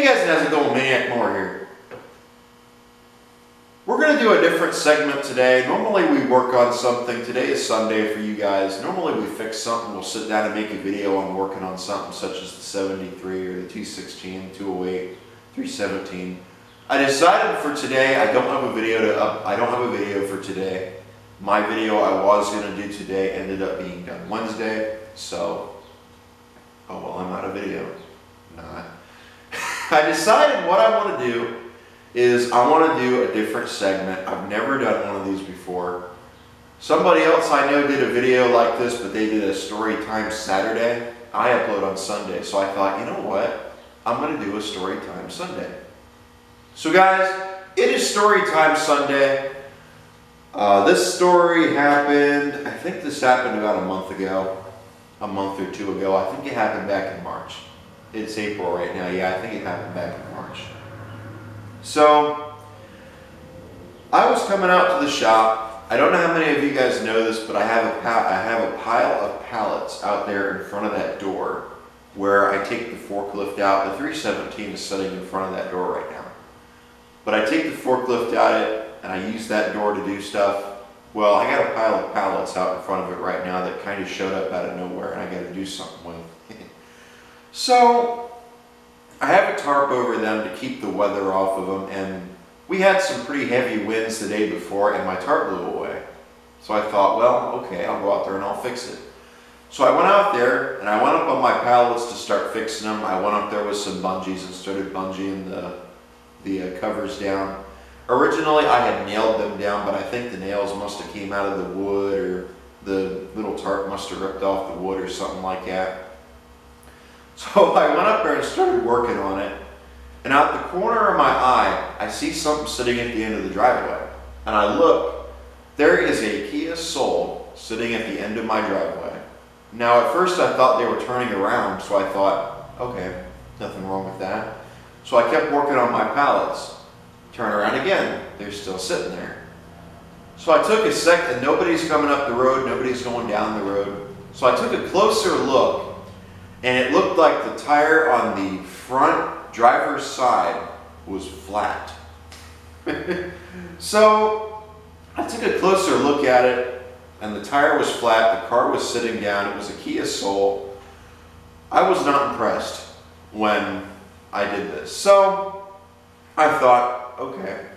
guys, how's it going? Maniac Mower here. We're going to do a different segment today. Normally we work on something. Today is Sunday for you guys. Normally we fix something. We'll sit down and make a video on working on something such as the 73 or the 216, 208, 317. I decided for today I don't have a video for today. My video I was going to do today ended up being done Wednesday. So, oh well, I'm out of video. Not. I decided what I want to do is I want to do a different segment. I've never done one of these before. Somebody else I know did a video like this, but they did a story time Saturday. I upload on Sunday, so I thought, you know what? I'm going to do a story time Sunday. So guys, it is story time Sunday. This story happened, I think this happened about a month ago, a month or two ago. I think it happened back in March. It's April right now. Yeah, I think it happened back in March. So, I was coming out to the shop. I don't know how many of you guys know this, but I have a pile of pallets out there in front of that door where I take the forklift out. The 317 is sitting in front of that door right now. But I take the forklift out and I use that door to do stuff. Well, I got a pile of pallets out in front of it right now that kind of showed up out of nowhere and I got to do something with. So, I have a tarp over them to keep the weather off of them, and we had some pretty heavy winds the day before and my tarp blew away. So I thought, well, okay, I'll go out there and I'll fix it. So I went out there and I went up on my pallets to start fixing them. I went up there with some bungees and started bungeeing the covers down. Originally I had nailed them down, but I think the nails must have came out of the wood, or the little tarp must have ripped off the wood or something like that. So I went up there and started working on it, and out the corner of my eye, I see something sitting at the end of the driveway. And I look, there is a Kia Soul sitting at the end of my driveway. Now at first I thought they were turning around, so I thought, okay, nothing wrong with that. So I kept working on my pallets. Turn around again, they're still sitting there. So I took a second, nobody's coming up the road, nobody's going down the road. So I took a closer look, and it looked like the tire on the front driver's side was flat. So I took a closer look at it, and the tire was flat, the car was sitting down, it was a Kia Soul. I was not impressed when I did this. So I thought, okay.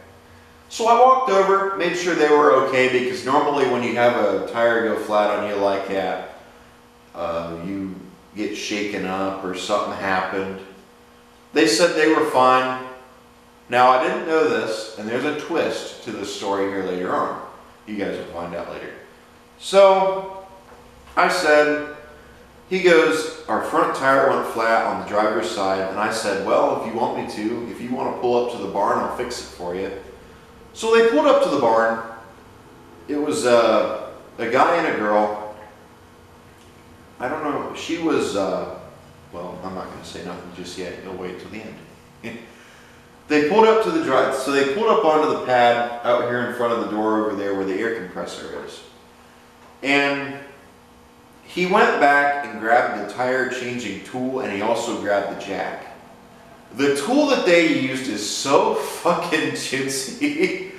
So I walked over, made sure they were okay, because normally when you have a tire go flat on you like that, you get shaken up or something happened. They said they were fine. Now I didn't know this, and there's a twist to this story here later on. You guys will find out later. So I said, he goes, our front tire went flat on the driver's side, and I said, well, if you want me to, if you want to pull up to the barn, I'll fix it for you. So they pulled up to the barn. It was a guy and a girl. I don't know, she was, well, I'm not going to say nothing just yet. You'll wait till the end. They pulled up to the drive, so they pulled up onto the pad out here in front of the door over there where the air compressor is. And he went back and grabbed the tire changing tool, and he also grabbed the jack. The tool that they used is so fucking chintzy.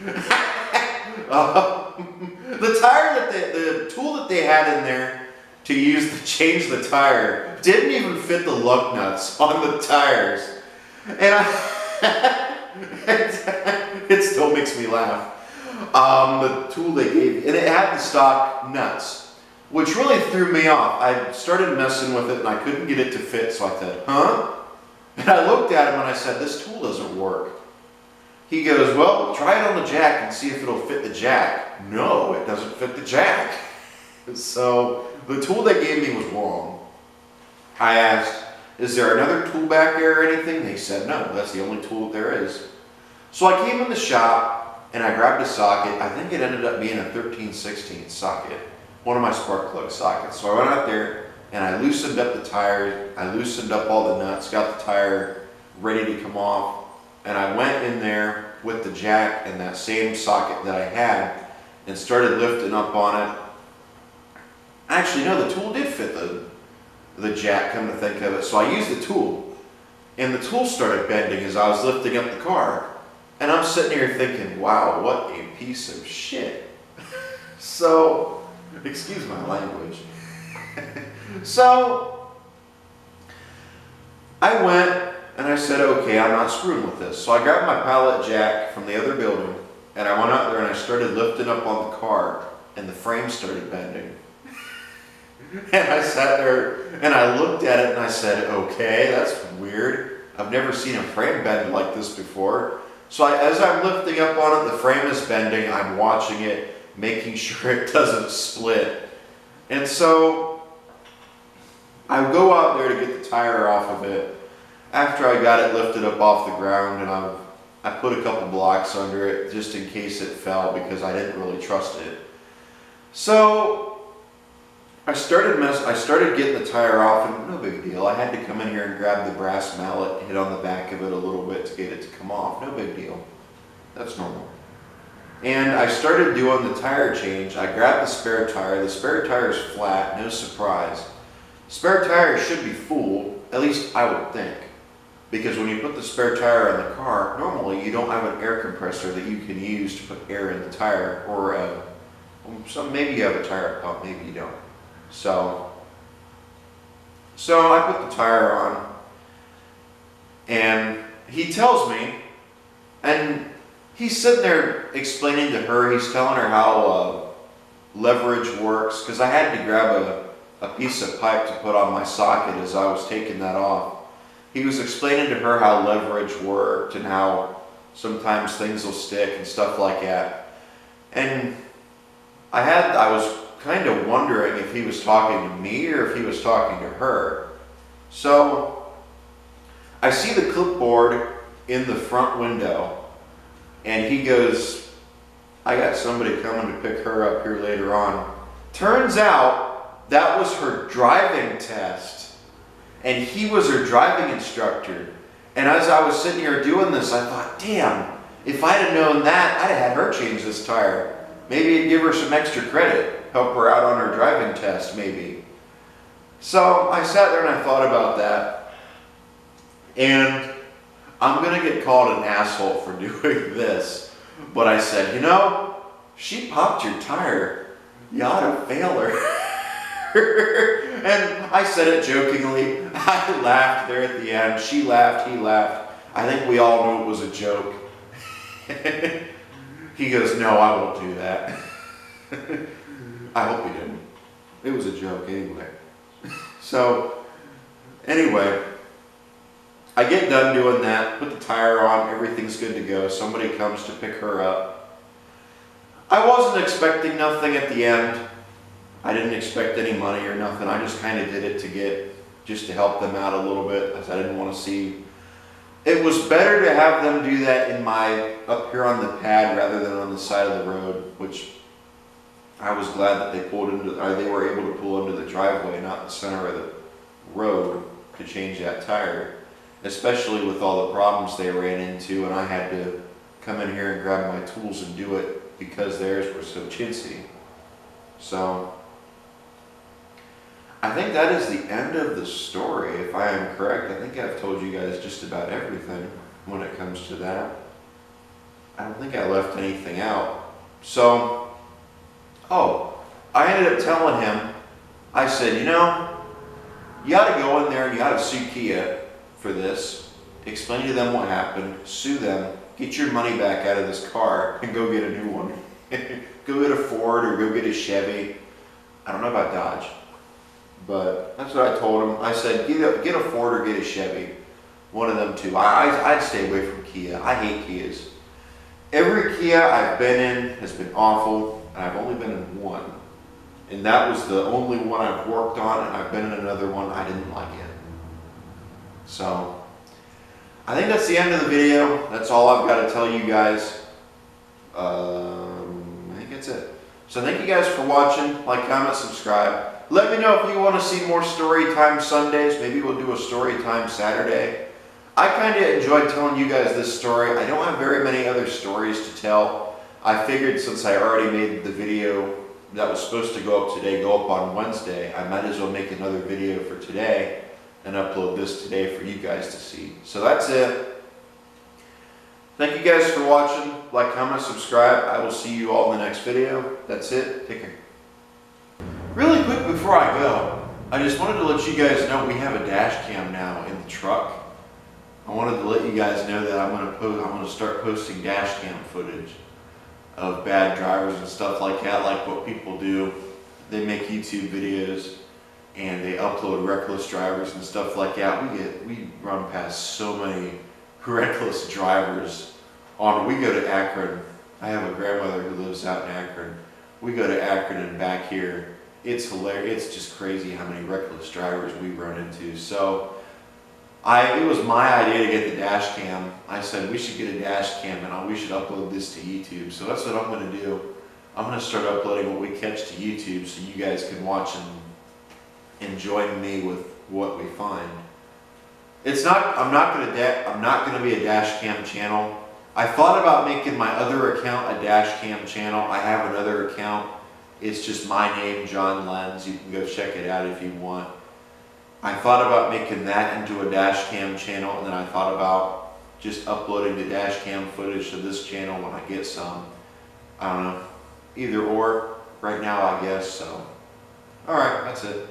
The tool that they had in there to use to change the tire didn't even fit the lug nuts on the tires. And it still makes me laugh. The tool they gave, and it had the stock nuts, which really threw me off. I started messing with it and I couldn't get it to fit, so I said, huh? And I looked at him and I said, this tool doesn't work. He goes, well, try it on the jack and see if it'll fit the jack. No, it doesn't fit the jack. So the tool they gave me was wrong. I asked, is there another tool back there or anything? They said, no, that's the only tool there is. So I came in the shop and I grabbed a socket. I think it ended up being a 13/16 socket, one of my spark plug sockets. So I went out there and I loosened up the tires. I loosened up all the nuts, got the tire ready to come off. And I went in there with the jack and that same socket that I had and started lifting up on it. Actually, no, the tool did fit the jack, come to think of it. So I used the tool and the tool started bending as I was lifting up the car. And I'm sitting here thinking, wow, what a piece of shit. So, excuse my language. So, I went and I said, okay, I'm not screwing with this. So I grabbed my pallet jack from the other building, and I went out there and I started lifting up on the car, and the frame started bending. And I sat there and I looked at it and I said, okay, that's weird. I've never seen a frame bend like this before. So as I'm lifting up on it, the frame is bending. I'm watching it, making sure it doesn't split. And so I go out there to get the tire off of it. After I got it lifted up off the ground, and I put a couple blocks under it just in case it fell, because I didn't really trust it. So I started getting the tire off, and no big deal. I had to come in here and grab the brass mallet, hit on the back of it a little bit to get it to come off. No big deal. That's normal. And I started doing the tire change. I grabbed the spare tire. The spare tire is flat, no surprise. Spare tire should be full, at least I would think. Because when you put the spare tire in the car, normally you don't have an air compressor that you can use to put air in the tire, or maybe you have a tire pump, maybe you don't. So I put the tire on, and he tells me, and he's sitting there explaining to her, he's telling her how leverage works, because I had to grab a piece of pipe to put on my socket as I was taking that off. He was explaining to her how leverage worked and how sometimes things will stick and stuff like that. And I was kind of wondering if he was talking to me or if he was talking to her. So I see the clipboard in the front window, and he goes, I got somebody coming to pick her up here later on. Turns out that was her driving test, and he was her driving instructor. And as I was sitting here doing this, I thought, damn, if I'd have known that, I'd have had her change this tire. Maybe it'd give her some extra credit, help her out on her driving test, maybe. So I sat there and I thought about that. And I'm going to get called an asshole for doing this. But I said, you know, she popped your tire. You ought to fail her. And I said it jokingly. I laughed there at the end. She laughed, he laughed. I think we all knew it was a joke. He goes, no, I won't do that. I hope he didn't. It was a joke anyway. So, anyway, I get done doing that, put the tire on, everything's good to go. Somebody comes to pick her up. I wasn't expecting nothing at the end. I didn't expect any money or nothing. I just kind of did it just to help them out a little bit, as I didn't want to see. It was better to have them do that up here on the pad rather than on the side of the road, which I was glad that they were able to pull into the driveway, not the center of the road, to change that tire, especially with all the problems they ran into, and I had to come in here and grab my tools and do it because theirs were so chintzy. So I think that is the end of the story, if I am correct. I think I've told you guys just about everything when it comes to that. I don't think I left anything out. So, I ended up telling him, I said, you know, you ought to go in there and you ought to sue Kia for this. Explain to them what happened, sue them, get your money back out of this car, and go get a new one. Go get a Ford or go get a Chevy. I don't know about Dodge. But that's what I told him. I said, get a Ford or get a Chevy. One of them two. I'd stay away from Kia. I hate Kias. Every Kia I've been in has been awful, and I've only been in one. And that was the only one I've worked on, and I've been in another one. I didn't like it. So, I think that's the end of the video. That's all I've got to tell you guys. I think that's it. So thank you guys for watching. Like, comment, subscribe. Let me know if you want to see more story time Sundays. Maybe we'll do a story time Saturday. I kind of enjoyed telling you guys this story. I don't have very many other stories to tell. I figured since I already made the video that was supposed to go up today go up on Wednesday, I might as well make another video for today and upload this today for you guys to see. So that's it. Thank you guys for watching. Like, comment, subscribe. I will see you all in the next video. That's it. Take care. Really quick before I go, I just wanted to let you guys know we have a dash cam now in the truck. I wanted to let you guys know that I'm going to start posting dash cam footage of bad drivers and stuff like that, like what people do. They make YouTube videos and they upload reckless drivers and stuff like that. We run past so many reckless drivers we go to Akron. I have a grandmother who lives out in Akron. We go to Akron and back here. It's hilarious. It's just crazy how many reckless drivers we run into. So it was my idea to get the dash cam. I said we should get a dash cam and we should upload this to YouTube. So that's what I'm going to do. I'm going to start uploading what we catch to YouTube so you guys can watch and join me with what we find. I'm not going to be a dash cam channel. I thought about making my other account a dash cam channel. I have another account. It's just my name, John Lenz. You can go check it out if you want. I thought about making that into a dash cam channel, and then I thought about just uploading the dash cam footage to this channel when I get some. I don't know. Either or. Right now, I guess. So, alright, that's it.